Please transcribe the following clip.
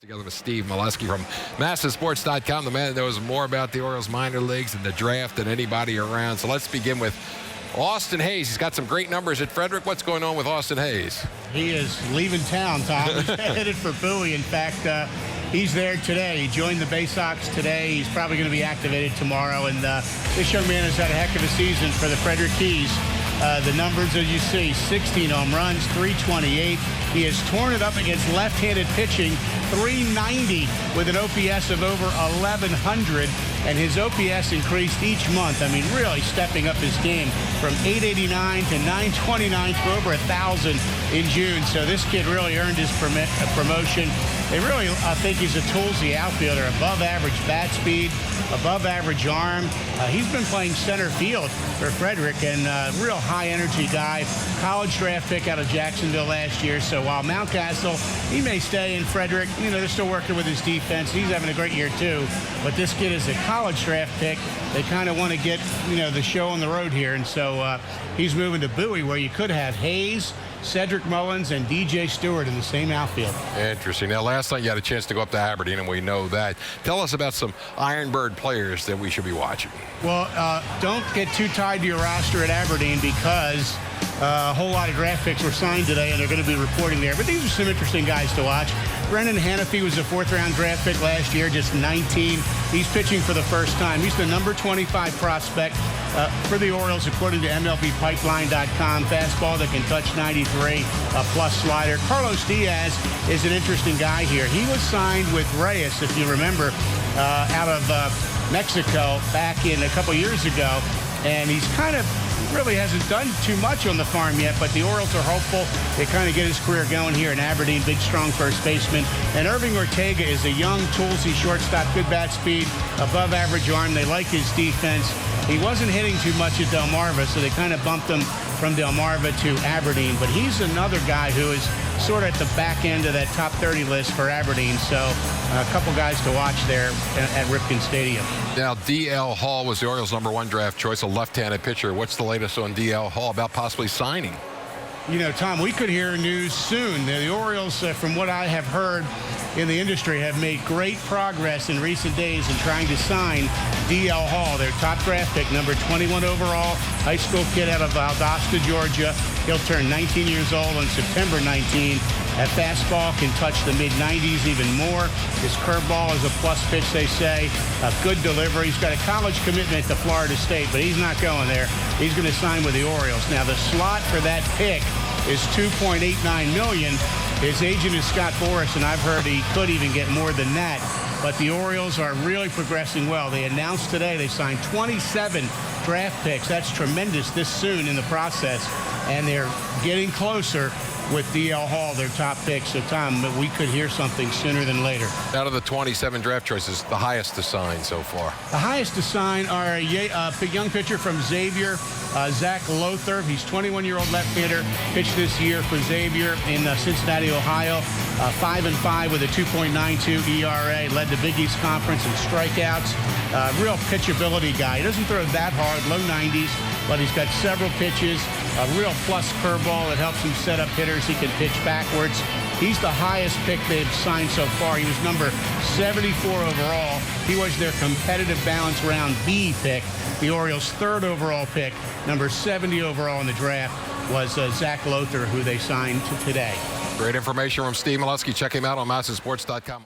Together with Steve Melewski from masnsports.com, the man that knows more about the Orioles minor leagues and the draft than anybody around. So let's begin with Austin Hayes. He's got some great numbers at Frederick. What's going on with Austin Hayes? He is leaving town, Tom. He's headed for Bowie. In fact, he's there today. He joined the Bay Sox today. He's probably going to be activated tomorrow. And this young man has had a heck of a season for the Frederick Keys. The numbers, as you see, 16 home runs, 328. He has torn it up against left-handed pitching, 390 with an OPS of over 1,100. And his OPS increased each month. I mean, really stepping up his game from 889 to 929 to over 1,000 in June. So this kid really earned his promotion. They really think he's a toolsy outfielder, above average bat speed, above average arm. He's been playing center field for Frederick, and real high energy guy. College draft pick out of Jacksonville last year. So while Mountcastle, he may stay in Frederick, you know, they're still working with his defense. He's having a great year too. But this kid is a college draft pick. They kind of want to get, you know, the show on the road here. And so he's moving to Bowie, where you could have Hayes, Cedric Mullins, and DJ Stewart in the same outfield. Interesting. Now, last night you had a chance to go up to Aberdeen, and we know that. Tell us about some Ironbird players that we should be watching. Well, don't get too tied to your roster at Aberdeen, because a whole lot of draft picks were signed today, and they're going to be reporting there. But these are some interesting guys to watch. Brennan Hanafy was a fourth-round draft pick last year, just 19. He's pitching for the first time. He's the number 25 prospect for the Orioles, according to MLBpipeline.com. Fastball that can touch 93, plus slider. Carlos Diaz is an interesting guy here. He was signed with Reyes, if you remember, out of Mexico back in a couple years ago. And he's kind of really hasn't done too much on the farm yet, but the Orioles are hopeful they kind of get his career going here in Aberdeen. Big, strong first baseman. And Irving Ortega is a young, toolsy shortstop, good bat speed, above average arm. They like his defense. He wasn't hitting too much at Delmarva, so they kind of bumped him from Delmarva to Aberdeen. But he's another guy who is sort of at the back end of that top 30 list for Aberdeen. So a couple guys to watch there at Ripken Stadium. Now, D.L. Hall was the Orioles' #1 draft choice, a left-handed pitcher. What's the latest on D.L. Hall about possibly signing? You know, Tom, we could hear news soon. The Orioles, from what I have heard in the industry, have made great progress in recent days in trying to sign D.L. Hall, their top draft pick, number 21 overall, high school kid out of Valdosta, Georgia. He'll turn 19 years old on September 19. That fastball can touch the mid-90s even more. His curveball is a plus pitch, they say. A good delivery. He's got a college commitment to Florida State, but he's not going there. He's going to sign with the Orioles. Now, the slot for that pick is $2.89 million. His agent is Scott Boras, and I've heard he could even get more than that. But the Orioles are really progressing well. They announced today they signed 27 draft picks. That's tremendous this soon in the process. And they're getting closer with D.L. Hall, their top pick. So, Tom, we could hear something sooner than later. Out of the 27 draft choices, the highest to sign so far? The highest to sign are a young pitcher from Xavier, Zach Lothar. He's 21-year-old left-hander, pitched this year for Xavier in Cincinnati, Ohio. 5-5 with a 2.92 ERA, led the Big East Conference in strikeouts. Real pitchability guy. He doesn't throw that hard, low 90s, but he's got several pitches. A real plus curveball that helps him set up hitters. He can pitch backwards. He's the highest pick they've signed so far. He was number 74 overall. He was their competitive balance round B pick. The Orioles' 3rd overall pick, number 70 overall in the draft, was Zach Lothar, who they signed today. Great information from Steve Melewski. Check him out on masnsports.com.